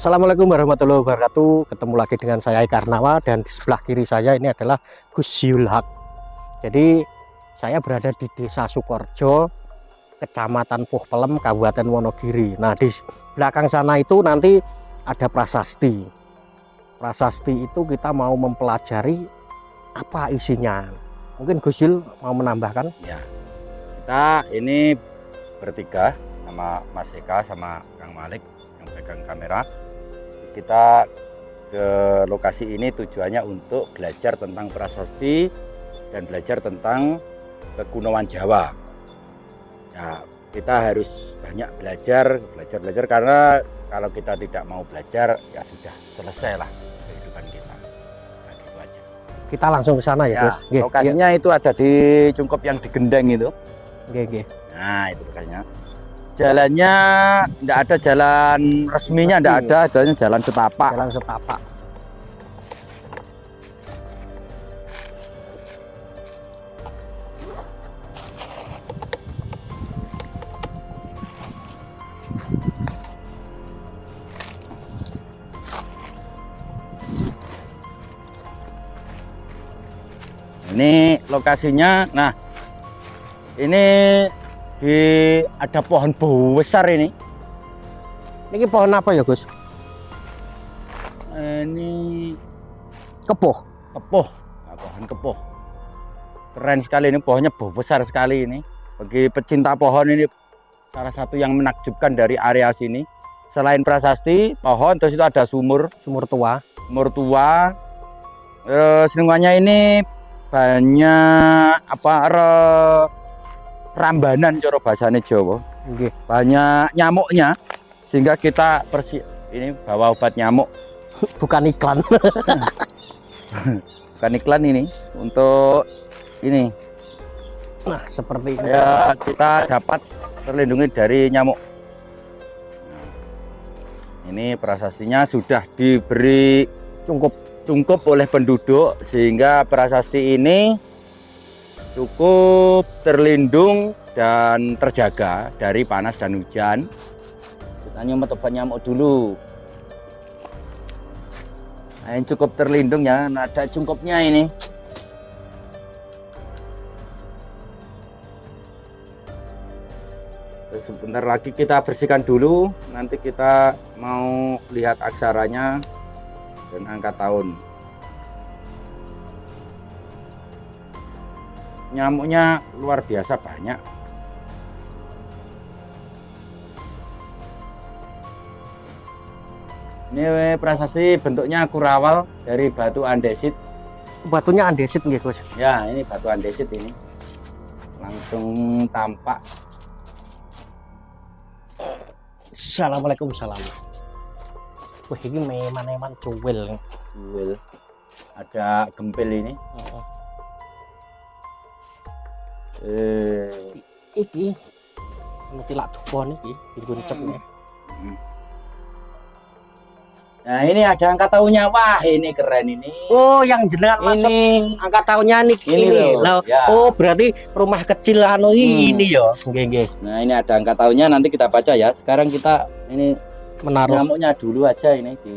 Assalamualaikum warahmatullahi wabarakatuh. Ketemu lagi dengan saya Ikarnawa dan di sebelah kiri saya ini adalah Gus Yulhak. Jadi saya berada di Desa Sukorjo, Kecamatan Puh Pelem, Kabupaten Wonogiri. Nah, di belakang sana itu nanti ada prasasti. Prasasti itu kita mau mempelajari apa isinya. Mungkin Gus Yul mau menambahkan? Ya, kita ini bertiga sama Mas Eka sama Kang Malik yang pegang kamera. Kita ke lokasi ini tujuannya untuk belajar tentang prasasti dan belajar tentang kekunoan Jawa. Ya, kita harus banyak belajar karena kalau kita tidak mau belajar ya sudah selesai lah kehidupan kita. Nah, gitu aja. Kita langsung ke sana ya, Gus. Nggih, Lokasinya itu ada di Cungkup yang di Gendeng itu. nggih. Nah, itu lokasinya. Jalannya enggak ada jalan resminya, enggak ada, adanya jalan setapak. Jalan setapak. Ini lokasinya. Nah, ini ada pohon besar ini. Ini pohon apa ya, Gus? Ini Kepuh. kepoh. Nah, pohon kepoh. Keren sekali ini, pohonnya besar sekali ini. Bagi pecinta pohon ini salah satu yang menakjubkan dari area sini. Selain prasasti, pohon, terus itu ada sumur tua. Lingkungannya ini banyak rambanan cara bahasane Jawa. Nggih. Banyak nyamuknya sehingga kita ini bawa obat nyamuk. Bukan iklan. Bukan iklan ini, untuk ini. Nah, seperti ini. Ya, kita dapat terlindungi dari nyamuk. Ini prasastinya sudah diberi cungkup oleh penduduk sehingga prasasti ini cukup terlindung dan terjaga dari panas dan hujan. Kita nyumet obat nyamuk dulu. Nah, ini cukup terlindung ya, nah, ada cungkupnya ini. Terus sebentar lagi kita bersihkan dulu, nanti kita mau lihat aksaranya dan angka tahun. Nyamuknya luar biasa banyak. Ini prasasti bentuknya kurawal dari batu andesit. Batunya andesit nggih, Gus. Ya, ini batu andesit ini. Langsung tampak. Assalamualaikum salam. Wah, ini meman cuwil. Ada gempil ini. Iki mutilak dupon iki dinggon cepne. Nah, ini ada angka tahunnya. Wah, ini keren ini. Oh, yang jenengan maksud angka tahunnya ini loh. Nah, Ya. Oh, berarti rumah kecil anu ini ya. Nggih. Nah, ini ada angka tahunnya, nanti kita baca ya. Sekarang kita ini Menaruh nyamuknya dulu aja ini di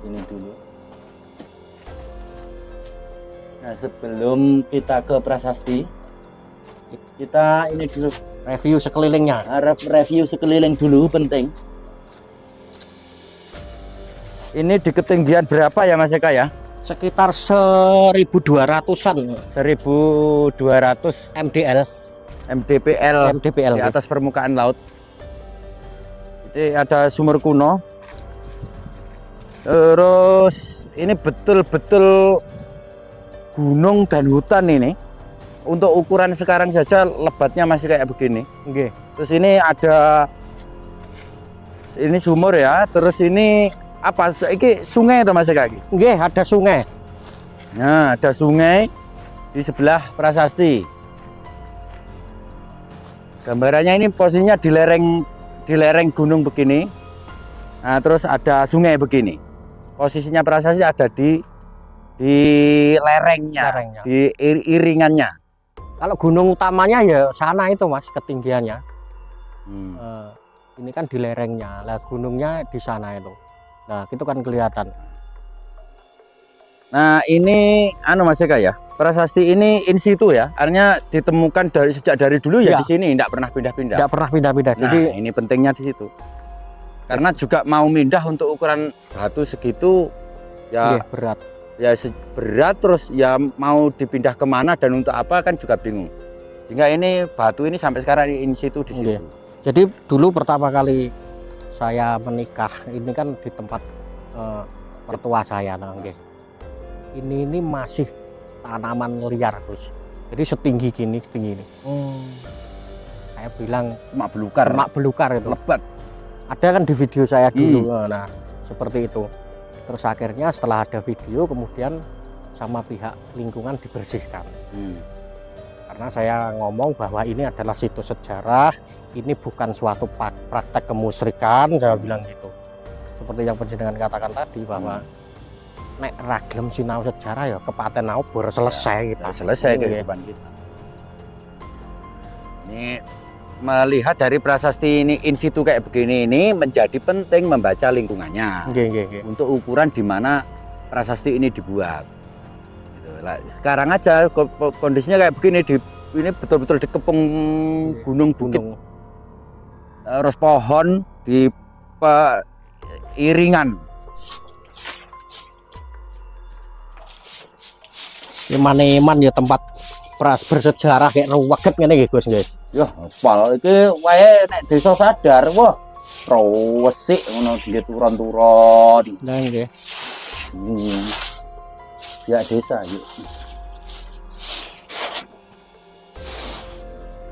ini dulu. Nah, sebelum kita ke prasasti, kita ini dulu review sekelilingnya. review sekeliling dulu, penting. Ini di ketinggian berapa ya Mas Eka ya? Sekitar 1200-an 1200 mdpl di atas permukaan laut. Ini ada sumur kuno. Terus ini betul-betul gunung dan hutan ini. Untuk ukuran sekarang saja lebatnya masih kayak begini. Nggih. Terus ini ada sumur ya. Terus ini apa? Ini sungai atau Mas Eka? Nggih, ada sungai. Nah, ada sungai di sebelah prasasti. Gambarannya ini posisinya di lereng gunung begini. Nah, terus ada sungai begini. Posisinya prasasti ada di lerengnya. Di iringannya. Kalau gunung utamanya ya sana itu, Mas, ketinggiannya. Ini kan di lerengnya, lah gunungnya di sana itu. Nah, itu kan kelihatan. Nah, ini Mas Eka ya. Prasasti ini in situ ya. Artinya ditemukan sejak dari dulu ya, Ya. di sini, tidak pernah pindah-pindah. Tidak pernah pindah-pindah. Nah, Jadi ini pentingnya di situ. Karena juga mau pindah untuk ukuran batu segitu ya, iya, berat. ya berat, terus ya mau dipindah kemana dan untuk apa kan juga bingung. Sehingga ini batu ini sampai sekarang in situ di situ. Iya. Jadi dulu pertama kali saya menikah ini kan di tempat mertua saya, nah, nggih. Ini masih tanaman liar, Gus. Jadi setinggi gini, setinggi ini. Saya bilang Cuma belukar, mak belukar itu. lebat. Ada kan di video saya dulu. Nah, seperti itu. Terus akhirnya setelah ada video, kemudian sama pihak lingkungan dibersihkan. Karena saya ngomong bahwa ini adalah situs sejarah, ini bukan suatu praktek kemusyrikan, saya bilang gitu. Seperti yang penjenengan katakan tadi bahwa nek ragilem sinau sejarah ya kepaten bor selesai kita. Selesai Iya. kehidupan kita. Ini melihat dari prasasti ini in situ kayak begini ini menjadi penting membaca lingkungannya. Nggih, nggih, nggih. Untuk ukuran di mana prasasti ini dibuat. Gitu. Lah, sekarang aja kondisinya kayak begini, ini betul-betul dikepung gunung bukit, Gunung. terus pohon di iringan. Iman-iman ya tempat bersejarah kayak ruwet ngene nggih, Gus nggih. Ya, pal iki wae nek desa Sadar, wah, resik ngono nggih turun-turun. Nah, nggih. Ya desa yuk.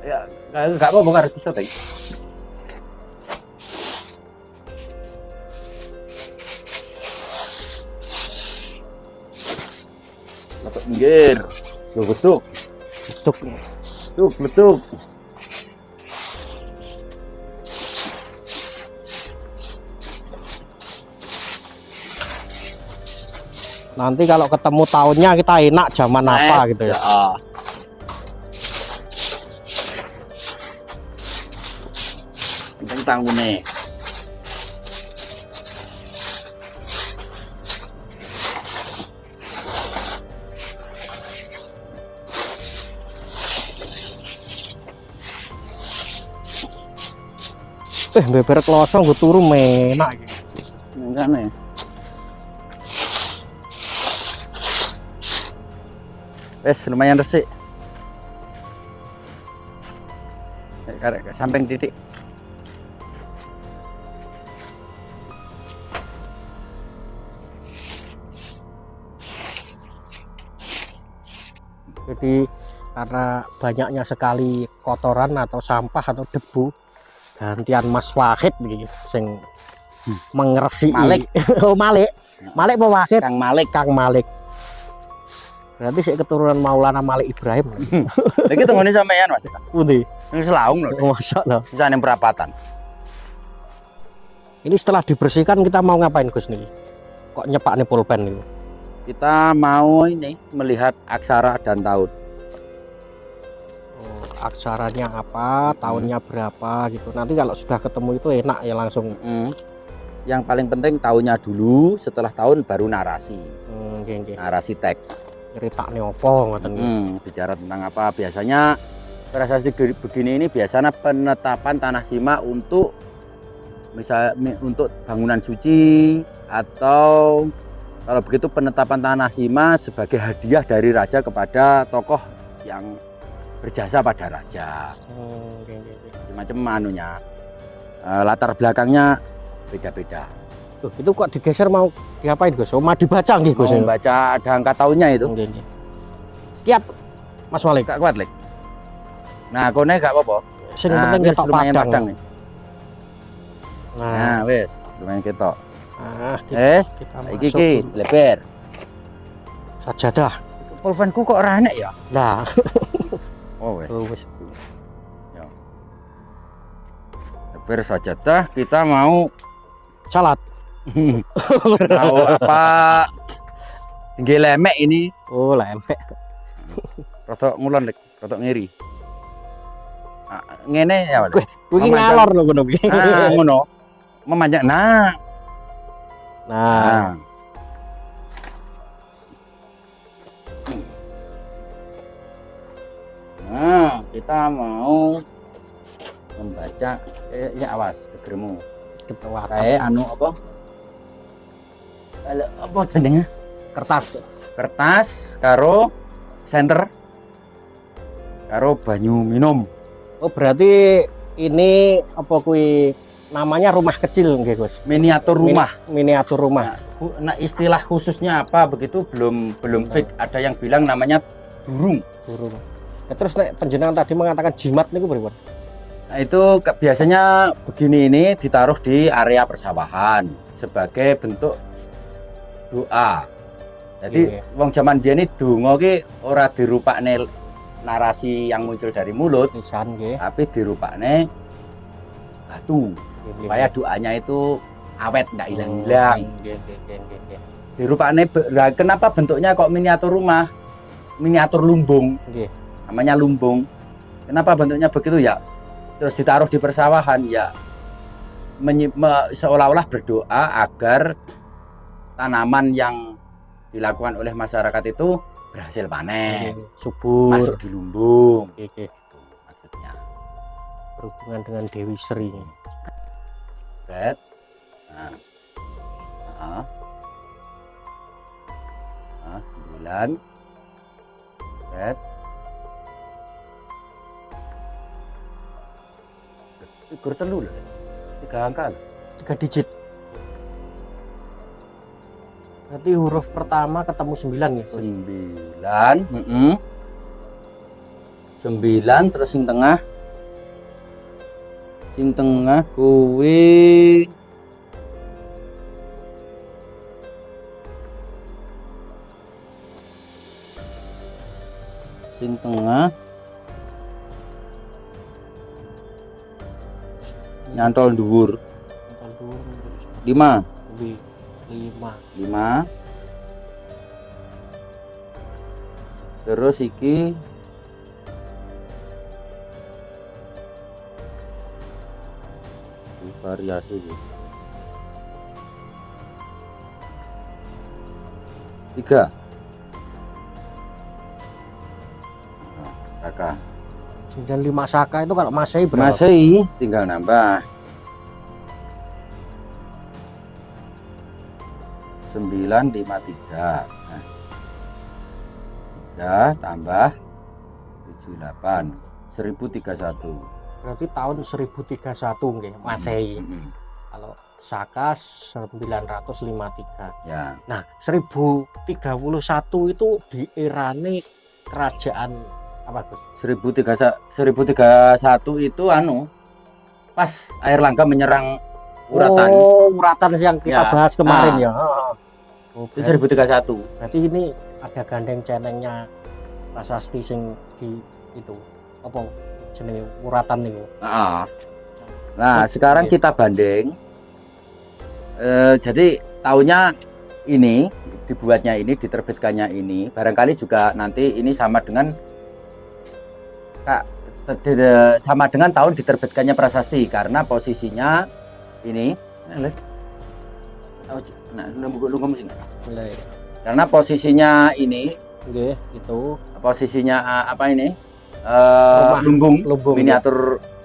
Ya, enggak apa-apa harus desa tadi. Letak pinggir. Yo betuk. Betuk. Betuk. Nanti kalau ketemu tahunnya kita enak zaman apa gitu ya. Tentang tahunnya. Beber kloso nggo turu menak iki. Enggak nih. Wes lumayan resik. Karek samping titik. Jadi karena banyaknya sekali kotoran atau sampah atau debu, gantian Mas Wahid iki sing mengeresiki. Malik. Oh, Malik. Malik apa Wahid? Kang Malik. Kang Malik. Berarti sik keturunan Maulana Malik Ibrahim. Lagi tengone sampean Mas. Pundi? Ini selaung lho. Masa lah. Sisane perapatan. Ini setelah dibersihkan kita mau ngapain Gus nih? Kok nyepak nih pulpen itu? Kita mau ini melihat aksara dan tahun. Oh, aksaranya apa, tahunnya berapa gitu. Nanti kalau sudah ketemu itu enak ya langsung. Yang paling penting tahunnya dulu, setelah tahun baru narasi. Nggih. Narasi teks. Nyeritakne opo ngoten iki. Bicara tentang apa? Biasanya prasasti begini ini biasanya penetapan tanah sima untuk untuk bangunan suci, atau kalau begitu penetapan tanah sima sebagai hadiah dari raja kepada tokoh yang berjasa pada raja. Macam anunya, latar belakangnya beda-beda. Itu kok digeser mau diapain Gus? Mau dibaca nggih Gus? Mau baca ada angka tahunnya itu. Nggih. Kiat Mas Walik. Gak kuat, Lek. Nah, kone gak apa-apa. Sing penting wis ketok lumayan padang. nih. Nah, Nah, wis lumayan ketok. kita Iki masuk iki lebar. sajadah. Pulpenku kok ora enek ya? Nah, Oh, wis. wis. Lebar sajadah, kita mau Salat. mau apa? Tinggi lemek ini. Oh, lemek. Rodok ngulon, Lek. Rodok ngiri. Ngene ya, Lek. Kuwi ngalor lho ngono kuwi. Ngono. Memanjang. Nah, Nah, Nah, kita mau membaca ya awas gegermu. ketua Kayak anu apa? Apa jenenge? kertas. Kertas karo senter karo banyu minum. Oh, berarti ini apa kui namanya rumah kecil nggih, Gus? Miniatur rumah. Miniatur rumah. Nah, istilah khususnya apa begitu belum fix. Ada yang bilang namanya durung. Burung. Ya, terus nek panjenengan tadi mengatakan jimat niku pripun? Nah, itu biasanya begini, ini ditaruh di area persawahan sebagai bentuk doa. Jadi Iya. wong zaman biyen iki donga ki ora dirupakne narasi yang muncul dari mulut, Lisan nggih. tapi dirupakne batu. Nggih, Supaya nggih. doanya itu awet, nggak Oh, hilang-hilang. nggih, nggih, nggih, nggih. Dirupakne lah, kenapa bentuknya kok miniatur rumah? Miniatur lumbung. Nggih. Namanya lumbung. Kenapa bentuknya begitu ya? Terus ditaruh di persawahan ya, seolah-olah berdoa agar tanaman yang dilakukan oleh masyarakat itu berhasil panen, Nggih, subur. masuk di lumbung. Nggih, nggih. Maksudnya, Berhubungan dengan Dewi Sri. Red. Nah, nah, 9, Red. Figur telu lho, 3 angka lho. 3 digit. Berarti huruf pertama ketemu 9 ya, Gus? 9, 9 terus sing tengah kuwi sing tengah nyantol dhuwur Nonton dulu. 5 Kuwi 5. 5 terus iki variasi gitu. 3 kakak 95 Saka itu kalau Masehi berapa? Masehi tinggal nambah 953. Nah, 3 tambah 78 1031. Berarti tahun 1031 nggih, Masehi. Kalau Saka 953. Ya, Nah, 1031 itu di erane kerajaan apa, Gus? 1031 itu pas Airlangga menyerang Uratan. Oh, Uratan yang kita Ya. bahas kemarin Nah. ya. Oh, Itu 1031. berarti ini ada gandeng cenengnya prasasti sing di itu apa jenenge Uratan niku. Nah, sekarang Oke. kita banding. Jadi tahunnya ini dibuatnya ini, diterbitkannya ini, barangkali juga nanti ini sama dengan sama dengan tahun diterbitkannya prasasti karena posisinya ini. Karena posisinya ini, Nggih, itu posisinya apa ini? Rumah. Lumbung miniatur. miniatur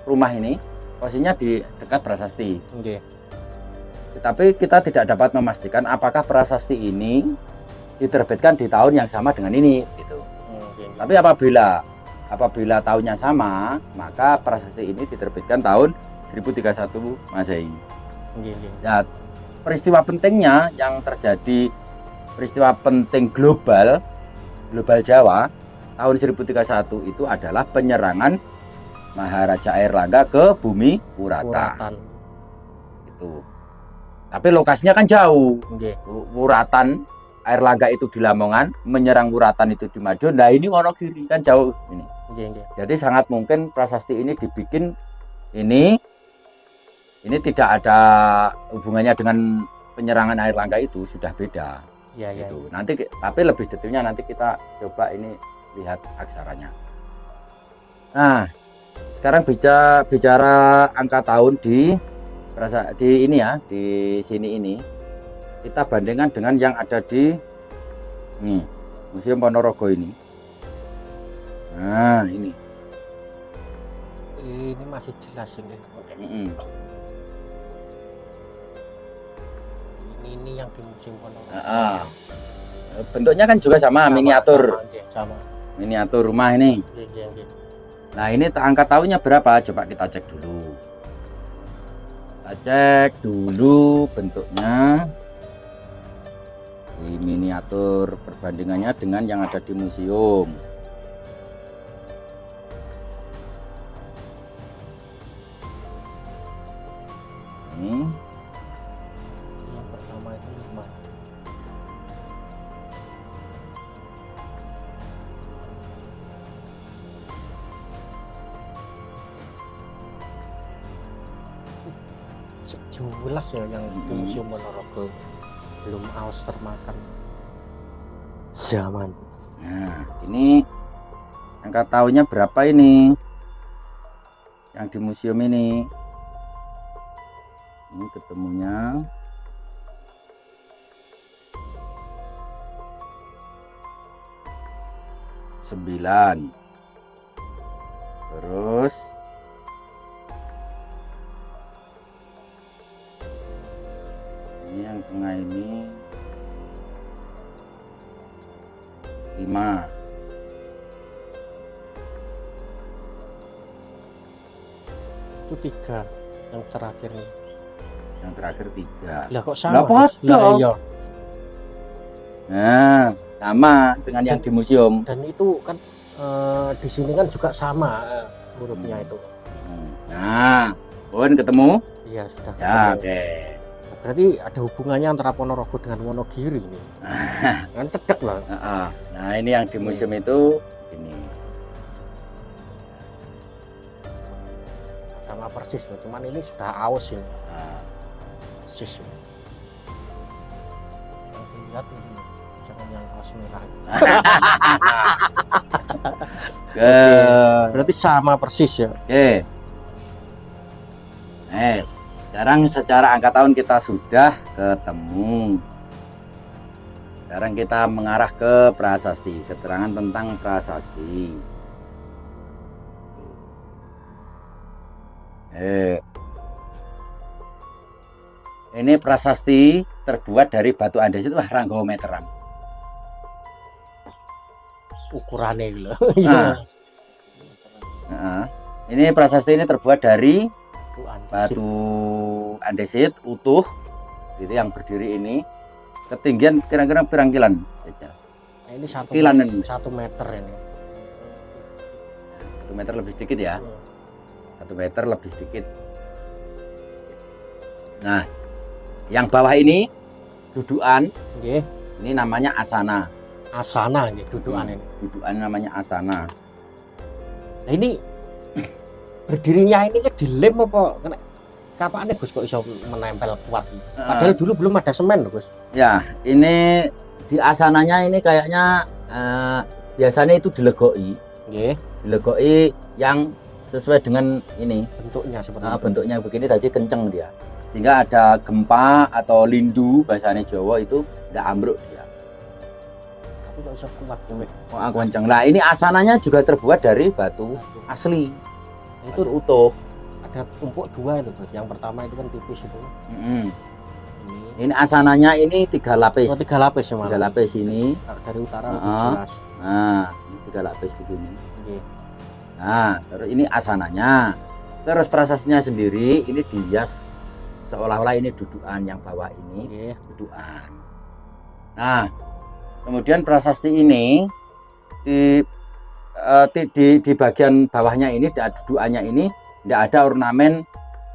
rumah ini posisinya di dekat prasasti. nggih. Tapi kita tidak dapat memastikan apakah prasasti ini diterbitkan di tahun yang sama dengan ini gitu. Nggih. Tapi apabila tahunnya sama, maka prasasti ini diterbitkan tahun 1031 Masehi. Nggih, nggih. Ya, peristiwa pentingnya yang terjadi, peristiwa penting global Jawa tahun 1031 itu adalah penyerangan Maharaja Airlangga ke bumi Urata. Uratan. Itu. Tapi lokasinya kan jauh. Nggih. Uratan Airlangga itu di Lamongan, menyerang Uratan itu di Madiun. Nah, ini Wonogiri kan jauh ini. Nggih, nggih. Jadi sangat mungkin prasasti ini dibikin ini tidak ada hubungannya dengan penyerangan Airlangga, itu sudah beda. Iya, iya. Gitu. Nanti tapi lebih detailnya nanti kita coba ini lihat aksaranya. Nah, sekarang bicara angka tahun di ini ya, di sini ini kita bandingkan dengan yang ada di Museum Ponorogo ini. Nah, ini masih jelas ini. Ini yang di Museum Ponorogo. Bentuknya kan juga sama, miniatur. Sama. Miniatur rumah ini. Iya. Nah, ini angka tahunnya berapa? Coba kita cek dulu. Kita cek dulu bentuknya. Di miniatur perbandingannya dengan yang ada di museum. Ini yang pertama itu 5. Jelas ya yang di Museum Ponorogo, belum aus termakan zaman. Nah, ini angka tahunnya berapa ini? Yang di museum ini. Ini ketemunya sembilan. Terus ini yang tengah ini 5. Itu 3 yang terakhir ini. Yang terakhir 3. Lah kok sama? Lah podo. Iya. Nah, sama dengan yang di museum. Dan itu kan di sini kan juga sama hurufnya itu. Nah, pun ketemu? Iya, sudah Ya, ketemu. oke. Berarti ada hubungannya antara Ponorogo dengan Wonogiri ini. Kan cedek lah. Nah, ini yang di museum itu ini. Sama persis, cuman ini sudah aus ini. Nah, Persis ini. Yang dilihat ini, jangan yang kaos merah. Berarti sama persis ya. Oke. Sekarang secara angka tahun kita sudah ketemu. Sekarang kita mengarah ke prasasti, keterangan tentang prasasti. Ini prasasti terbuat dari batu andesit. Wah, Ranggawa meteran. Ukurannya gitu. Nah, ini prasasti ini terbuat dari Batu batu andesit utuh, gitu yang berdiri ini. Ketinggian kira-kira pirang kilan? Nah, ini 1 Kilan ini. 1 meter ini. 1 meter lebih sedikit ya. 1 meter lebih sedikit. Nah, yang bawah ini dudukan. Nggih. Ini namanya asana. Asana nggih, dudukan ini. Dudukan namanya asana. Nah, ini berdirinya ini kan dilem apa? Kapan Gus kok iso menempel kuat? Padahal dulu belum ada semen loh Gus. Ya, ini di asananya ini kayaknya biasanya itu dilegoi. Nggih. Dilegoi yang sesuai dengan ini. Bentuknya seperti itu. Bentuknya begini tadi kenceng dia. Sehingga ada gempa atau lindu bahasanya Jawa itu tidak ambruk dia. Tapi kok iso kuat kowe. Oh, kenceng. Nah, ini asananya juga terbuat dari batu asli. Itu utuh. Ada tumpuk 2 itu Gus. Yang pertama itu kan tipis itu. Ini asananya ini 3 lapis. Oh, 3 lapis ya, 3 lapis ini. Dari utara lebih jelas. Nah, ini 3 lapis begini. Nggih. Nah, terus ini asananya. Terus prasastinya sendiri ini dihias seolah-olah ini dudukan yang bawah ini. Nggih. Dudukan. Nah, kemudian prasasti ini di bagian bawahnya ini, di dudukannya ini tidak ada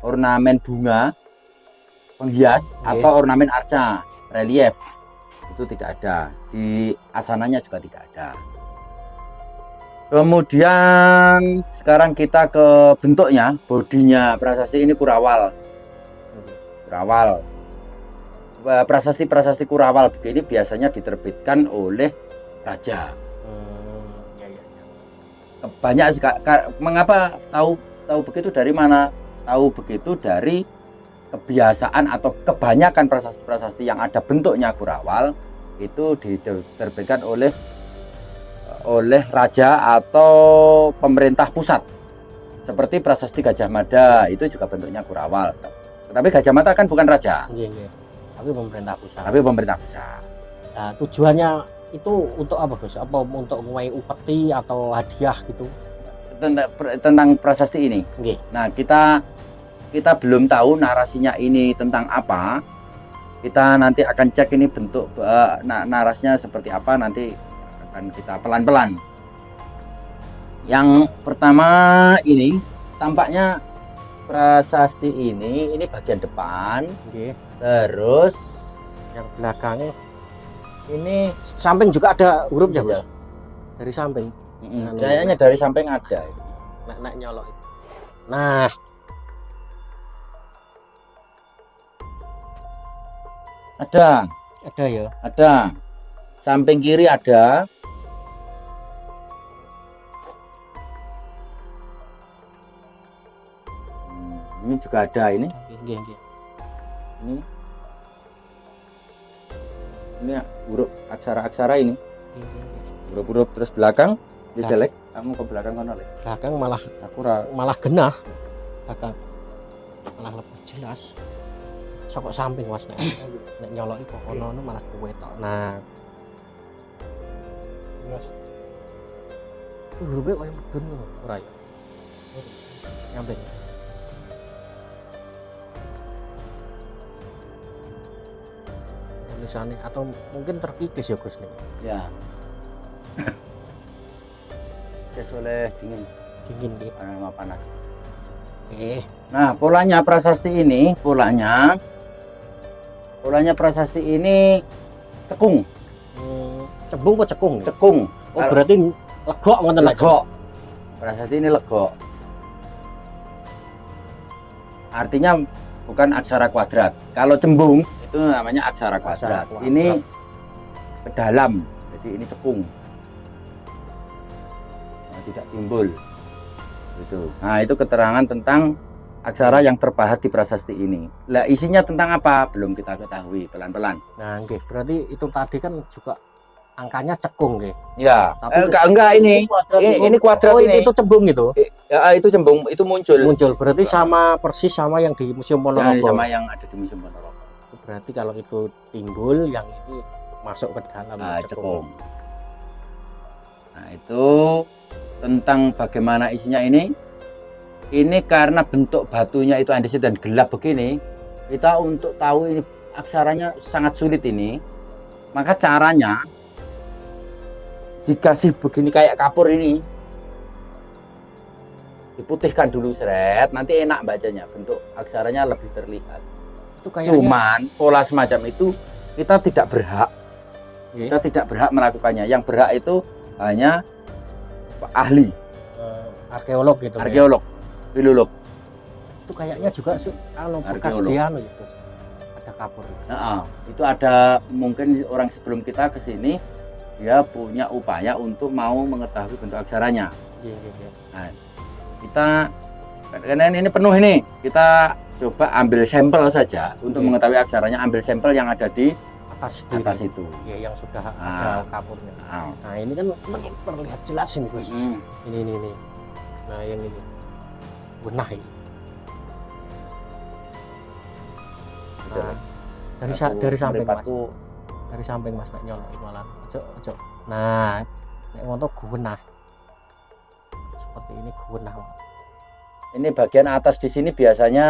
ornamen bunga penghias atau ornamen arca relief, itu tidak ada. Di asananya juga tidak ada. Kemudian sekarang kita ke bentuknya, bodinya prasasti ini kurawal. Prasasti kurawal begini biasanya diterbitkan oleh raja. Banyak sekali. Mengapa tahu begitu dari mana? Tahu begitu dari kebiasaan atau kebanyakan prasasti-prasasti yang ada bentuknya Kurawal itu diterbitkan oleh raja atau pemerintah pusat. Seperti prasasti Gajah Mada itu juga bentuknya Kurawal. Tapi Gajah Mada kan bukan raja, Iya. Tapi pemerintah pusat. tapi pemerintah pusat. Nah, tujuannya itu untuk apa, Gus? Apa untuk menguai upeti atau hadiah gitu? Tentang prasasti ini. Nggih. Nah, kita belum tahu narasinya ini tentang apa. Kita nanti akan cek ini bentuk narasinya seperti apa, nanti akan kita pelan-pelan. Yang pertama ini tampaknya prasasti ini bagian depan, Nggih. terus Yang belakangnya ini samping juga ada hurufnya, Gus. Iya. Dari samping. kayaknya dari samping ada. Nek nyolok. Nah, Ada. ya. Ada. Samping kiri ada. Ini juga ada ini. Nggih. Ini huruf aksara-aksara ini. Huruf-huruf terus belakang dia Nah. jelek. Kamu ke belakang kono Le. Belakang malah Aku genah. Belakang malah lebih jelas. Sokok samping Mas nek nyoloki kok ono malah kewetok. Nah. Mas. Hurufnya koyo medun ngono ora ya? Nyampe. Tulisannya atau mungkin terkikis ya Gus nih. ya. Oleh dingin Dingin gitu. sama panas. Nah, Nah, polanya prasasti ini cekung. cembung apa cekung nih? Cekung. Oh, berarti legok ngoten lho. Legok. Prasasti ini legok. Artinya bukan aksara kuadrat. Kalau cembung itu namanya aksara kuadrat. Ini ke dalam, jadi ini cekung. Nah, tidak timbul. Gitu. Nah, itu keterangan tentang aksara yang terpahat di prasasti ini. Lah, isinya tentang apa? Belum kita ketahui, pelan-pelan. Nah, nggih, berarti itu tadi kan juga angkanya cekung nggih. Ya, Tapi enggak ini. Ini kuadrat Oh, ini. itu cembung itu. Ya, itu cembung, itu muncul. Muncul. Berarti persis sama yang di Museum Ya, Ponorogo. sama yang ada di Museum Ponorogo. Berarti kalau itu timbul, yang ini masuk ke dalam Cekung. Nah, itu tentang bagaimana isinya ini. Ini karena bentuk batunya itu andesit dan gelap begini, kita untuk tahu ini aksaranya sangat sulit ini. Maka caranya dikasih begini kayak kapur ini, diputihkan dulu seret, nanti enak bacanya, bentuk aksaranya lebih terlihat. Itu kayaknya Cuman pola semacam itu kita tidak berhak, nggih, kita tidak berhak melakukannya. Yang berhak itu hanya ahli, arkeolog gitu. nggih. arkeolog, filolog. Itu kayaknya juga bekas Arkeolog. dia gitu. Ada kapur. Nah, itu ada mungkin orang sebelum kita ke sini dia punya upaya untuk mau mengetahui bentuk aksaranya. Nggih, nggih. Nah, kita karena ini penuh ini, kita coba ambil sampel saja untuk Oke. mengetahui aksaranya, ambil sampel yang ada di Atas atas itu. Ya, yang sudah Ah. ada kapurnya. Nah, Nah, ini kan terlihat jelas ini Gus. Ini. Nah, yang ini. Benah ini. Nah, dari samping Mas. Dari samping Mas nek nyolok malah. Ojo. Nah, nek ngono guwenah. Seperti ini guwenah. Ini bagian atas di sini biasanya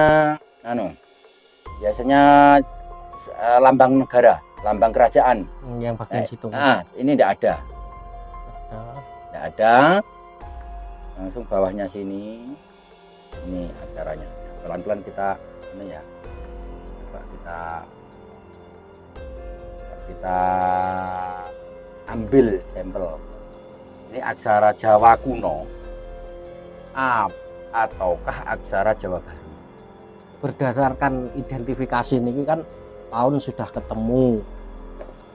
lambang negara, lambang kerajaan. Yang bagian situ. Nah, ini tidak ada. Nah, Tidak ada. Langsung bawahnya sini. Ini acaranya. Pelan-pelan kita ini ya. Coba kita ambil sampel. Ini aksara Jawa kuno. Ataukah aksara Jawa baru? berdasarkan identifikasi ini kan tahun sudah ketemu.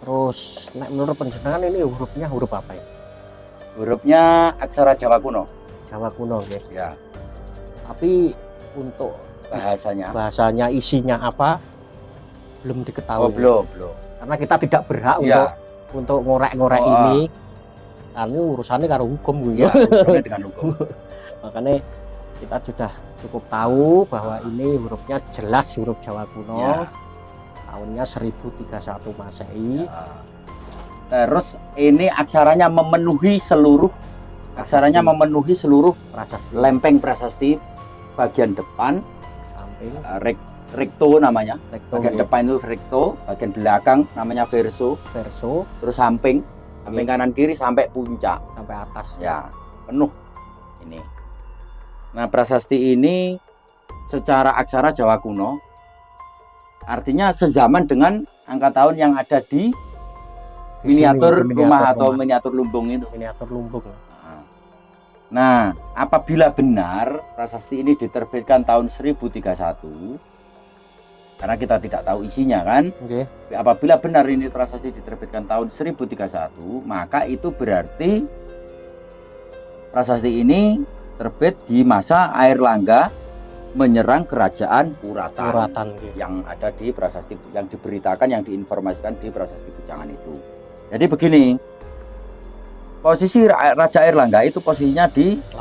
Terus nek menurut penjenengan ini hurufnya huruf apa ya? Hurufnya aksara Jawa kuno. Jawa kuno guys. Ya. Tapi untuk bahasanya isinya apa belum Oh, diketahui. belum. Karena kita tidak berhak Iya. untuk ngorek-ngorek Oh, ini. Karena urusannya karo hukum gitu. Ya, urusannya dengan hukum. Makanya kita sudah cukup tahu bahwa ini hurufnya jelas huruf Jawa kuno. Ya. Tahunnya 1031 Masehi. Ya. Terus ini aksaranya memenuhi seluruh Prasasti lempeng prasasti bagian depan, samping recto namanya. recto Bagian depan itu recto, bagian belakang namanya verso, verso terus samping kanan kiri sampai puncak. sampai atas. Ya, penuh ini. Nah, prasasti ini secara aksara Jawa kuno artinya sezaman dengan angka tahun yang ada di Di sini, miniatur di rumah atau miniatur lumbung itu. miniatur lumbung. Nah, apabila benar prasasti ini diterbitkan tahun 1031, karena kita tidak tahu isinya kan, Oke. apabila benar ini prasasti diterbitkan tahun 1031, maka itu berarti prasasti ini terbit di masa Airlangga menyerang kerajaan Uratan Uratan gitu. yang ada di prasasti, yang diberitakan, yang diinformasikan di prasasti Bujangan itu. Jadi begini, posisi Raja Airlangga itu posisinya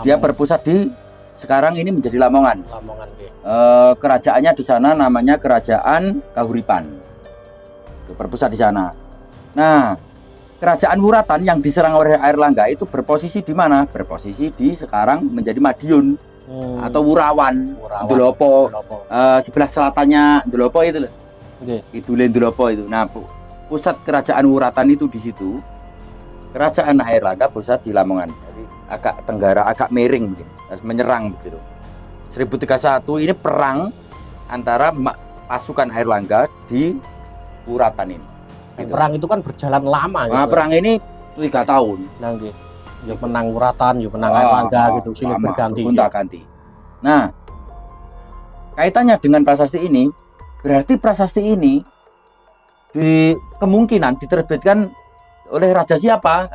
dia berpusat di sekarang ini menjadi Lamongan. Lamongan gitu. Kerajaannya di sana namanya Kerajaan Kahuripan. Itu berpusat di sana. Nah, Kerajaan Wuratan yang diserang oleh Airlangga itu berposisi di mana? Berposisi di sekarang menjadi Madiun atau Wurawan, Ndolopo. Sebelah selatannya Ndolopo itu loh. Oke. Kidule Ndolopo itu. Nah, pusat Kerajaan Wuratan itu di situ. Kerajaan Airlangga pusat di Lamongan. Jadi agak tenggara, agak miring begitu. Menyerang begitu. 1031 ini perang antara pasukan Airlangga di Wuratan ini. Dan perang itu kan berjalan lama gitu. Nah, perang ini 3 tahun. Nah, gitu. Ya menang Wuratan, ya menang Airlangga gitu, silih berganti. Gonta-ganti. Nah, kaitannya dengan prasasti ini, berarti prasasti ini kemungkinan diterbitkan oleh raja siapa?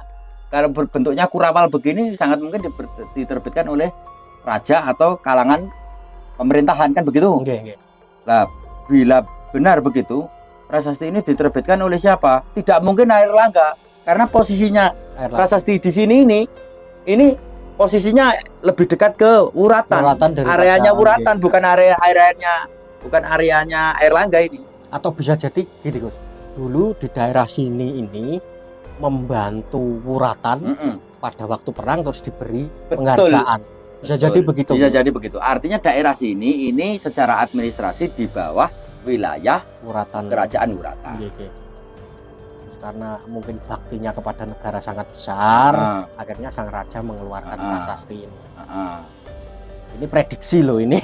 Kalau berbentuknya kurawal begini sangat mungkin diterbitkan oleh raja atau kalangan pemerintahan, kan begitu? Oke. Nah, bila benar begitu, prasasti ini diterbitkan oleh siapa? Tidak mungkin Airlangga, karena posisinya prasasti di sini ini posisinya lebih dekat ke Wuratan areanya Wuratan, bukan areanya Airlangga ini. Atau bisa jadi gini Gus, dulu di daerah sini ini membantu Wuratan pada waktu perang terus diberi penghargaan. Bisa jadi begitu. Bisa jadi begitu. Artinya daerah sini ini secara administrasi di bawah wilayah Wuratan, kerajaan Wuratan. Oke. Karena mungkin baktinya kepada negara sangat besar, akhirnya sang raja mengeluarkan prasasti ini. Ini prediksi loh ini.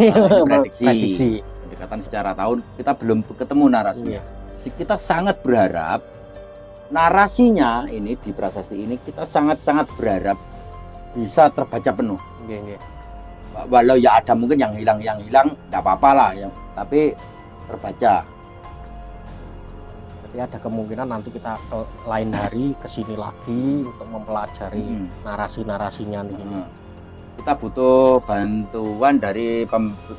Prediksi. Pendekatan secara tahun kita belum ketemu narasinya. Kita sangat berharap narasinya ini di prasasti ini, kita sangat berharap bisa terbaca penuh. Walau ya ada mungkin yang hilang nggak apa-apa lah, tapi terbaca. Jadi ada kemungkinan nanti kita ke lain hari kesini lagi untuk mempelajari narasi-narasinya ini. Kita butuh bantuan dari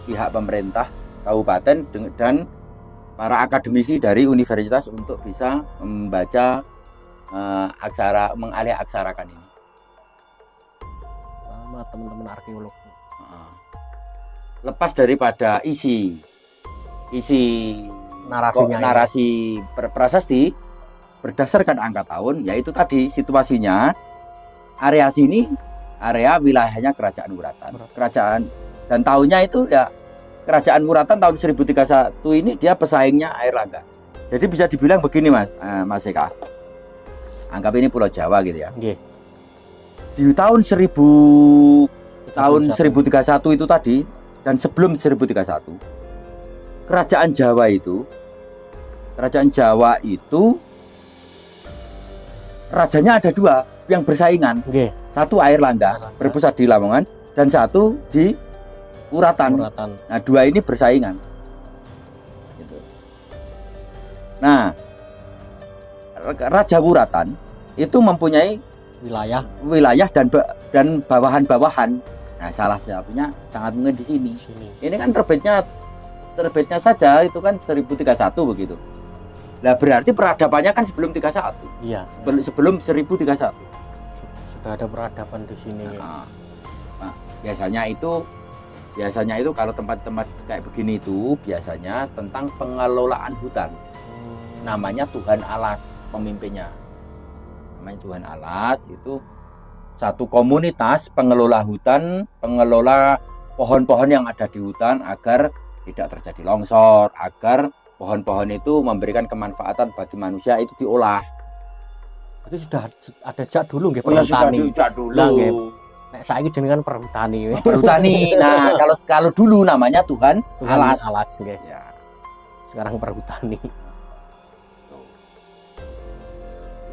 pihak pemerintah kabupaten dan para akademisi dari universitas untuk bisa membaca mengalih aksarakan ini. Sama teman-teman arkeolog. Lepas daripada isi narasi prasasti berdasarkan angka tahun, yaitu tadi situasinya area sini area wilayahnya Kerajaan Wuratan. Kerajaan dan tahunnya itu ya Kerajaan Wuratan tahun 1031 ini dia pesaingnya Airlangga. Jadi bisa dibilang begini Mas Eka. Anggap ini Pulau Jawa gitu ya. Okay. Di tahun 1031 itu tadi dan sebelum 1031 Kerajaan Jawa itu rajanya ada 2 yang bersaingan. Okay. Satu Airlangga berpusat di Lamongan dan satu di Wuratan. Nah, 2 ini bersaingan. Gitu. Nah, Raja Wuratan itu mempunyai wilayah dan bawahan-bawahan. Nah, salah satunya sangat mungkin di sini. Ini kan terbitnya terbitnya saja itu kan 1031 begitu. Nah, berarti peradabannya kan sebelum 31. Iya. Sebelum 1031. Sudah ada peradaban di sini. Nah, biasanya itu kalau tempat-tempat kayak begini itu biasanya tentang pengelolaan hutan. Namanya Tuhan Alas pemimpinnya. Namanya Tuhan Alas itu satu komunitas pengelola hutan, pengelola pohon-pohon yang ada di hutan agar tidak terjadi longsor, agar pohon-pohon itu memberikan kemanfaatan bagi manusia itu diolah. Itu sudah ada sejak dulu nggih Oh ya, sudah perhutani. sejak dulu. Lah, nggih. Nek saiki jenengan perhutani. Perhutani. Nah, kalau dulu namanya Tuhan Alas. Alas nggih. Ya. Sekarang perhutani.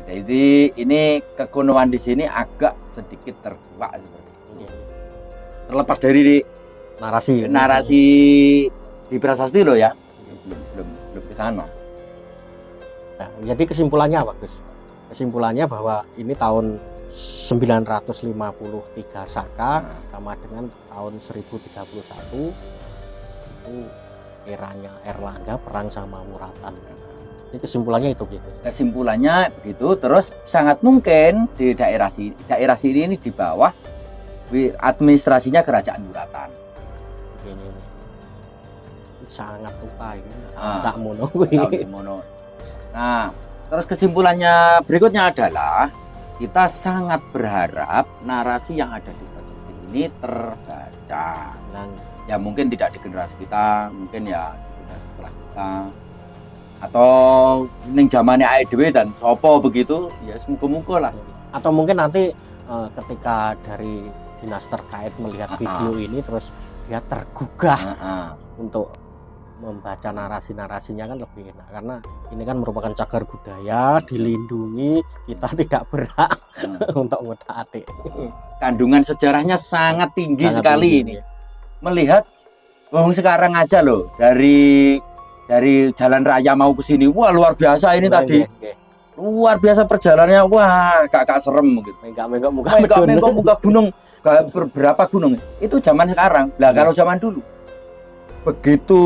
Jadi ini kekunoan di sini agak sedikit terkuak seperti itu. Nggih. Terlepas dari Narasi di prasasti loh ya. Belum ke sana. Nah, jadi kesimpulannya apa, Gus? Kesimpulannya bahwa ini tahun 953 Saka sama dengan tahun 1031 itu eranya Erlangga perang sama Muratan. Ini kesimpulannya itu gitu. Kesimpulannya begitu, terus sangat mungkin di daerah sini ini di bawah administrasinya kerajaan Muratan. Ini sangat tupai ini. Ah, Sak mono tahun semono. Nah, terus kesimpulannya berikutnya adalah kita sangat berharap narasi yang ada di prasasti ini terbaca. Ya mungkin tidak di generasi kita, mungkin ya di generasi setelah kita, atau ning zamane awake dhewe dan sopo begitu, ya semoga-moga lah. Atau mungkin nanti ketika dari dinas terkait melihat video ini terus dia tergugah untuk membaca narasi-narasinya kan lebih enak, karena ini kan merupakan cagar budaya, dilindungi, kita tidak berhak untuk ngotak-atik. Kandungan sejarahnya sangat tinggi Sangat sekali tinggi, ini. ya. Melihat sekarang aja loh dari jalan raya mau ke sini, wah luar biasa ini tadi. Luar biasa perjalanannya, wah kakak serem gitu. Menggak Muka gunung, berapa gunung itu zaman sekarang. Lah kalau zaman dulu begitu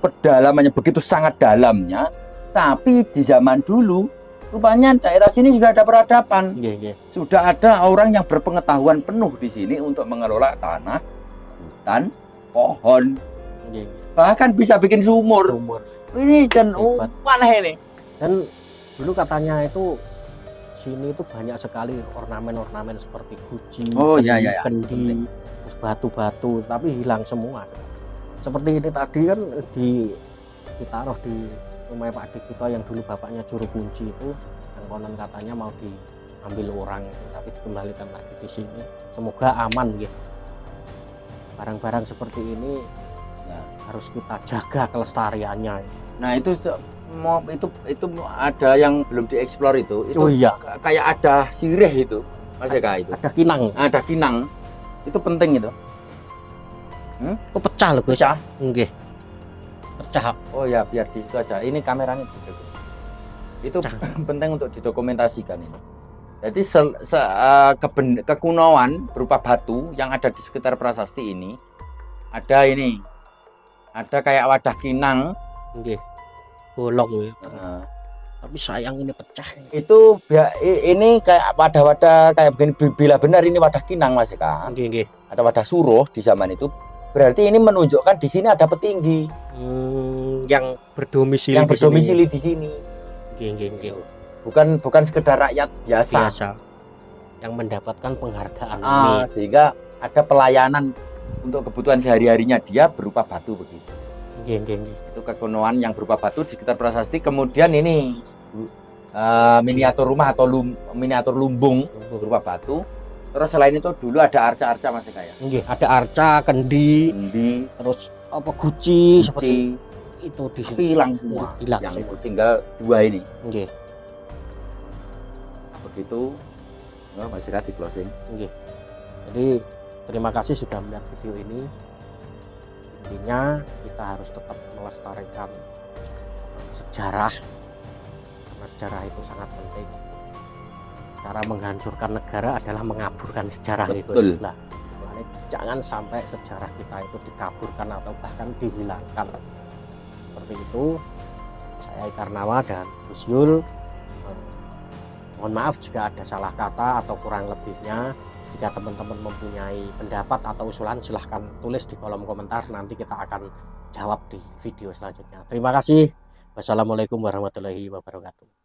pedalamannya, begitu sangat dalamnya, tapi di zaman dulu rupanya daerah sini sudah ada peradaban. Sudah ada orang yang berpengetahuan penuh di sini untuk mengelola tanah, hutan, pohon, bahkan bisa bikin sumur. Ini dan mana ini? Dan dulu katanya itu sini itu banyak sekali ornamen-ornamen seperti guci, kendi, terus batu-batu, tapi hilang semua. Seperti ini tadi kan ditaruh di rumah Pak Dik kita yang dulu bapaknya juru kunci itu, yang konon katanya mau diambil orang itu, tapi dikembalikan lagi di sini. Semoga aman gitu. Barang-barang seperti ini harus kita jaga kelestariannya. Nah itu ada yang belum dieksplor itu. Oh iya. Kayak ada sirih itu, Mas Eka itu. Ada kinang. Ada kinang. Itu penting itu. Oh pecah loh Gus. Pecah. Nggih. Pecah. Oh ya biar di situ aja. Ini kameranya juga. Itu penting untuk didokumentasikan ini. Jadi kekunoan berupa batu yang ada di sekitar prasasti ini ada ini. Ada kayak wadah kinang. Nggih. Bolong ya. Tapi sayang ini pecah. Itu ini kayak wadah-wadah kayak begini, bila benar ini wadah kinang Mas Eka. Nggih. Ada wadah suruh di zaman itu. Berarti ini menunjukkan di sini ada petinggi yang berdomisili di sini. Nggih. Bukan sekedar rakyat biasa. Yang mendapatkan penghargaan ini. Sehingga ada pelayanan untuk kebutuhan sehari-harinya dia berupa batu begitu. Nggih. Itu kekunoan yang berupa batu di sekitar prasasti. Kemudian ini miniatur rumah atau miniatur lumbung berupa batu. Terus selain itu dulu ada arca-arca Mas Eka ya. Nggih, ada arca, kendi, terus apa guci seperti itu di sini. Hilang semua. Yang semua. Tinggal dua ini. Nggih. Begitu. Mas Eka di closing. Nggih. Jadi terima kasih sudah melihat video ini. Intinya kita harus tetap melestarikan sejarah, karena sejarah itu sangat penting. Cara menghancurkan negara adalah mengaburkan sejarah. Betul. Nah, jangan sampai sejarah kita itu dikaburkan atau bahkan dihilangkan. Seperti itu, saya Ikarnawa dan Gus Yul. Mohon maaf jika ada salah kata atau kurang lebihnya. Jika teman-teman mempunyai pendapat atau usulan, silahkan tulis di kolom komentar. Nanti kita akan jawab di video selanjutnya. Terima kasih. Wassalamualaikum warahmatullahi wabarakatuh.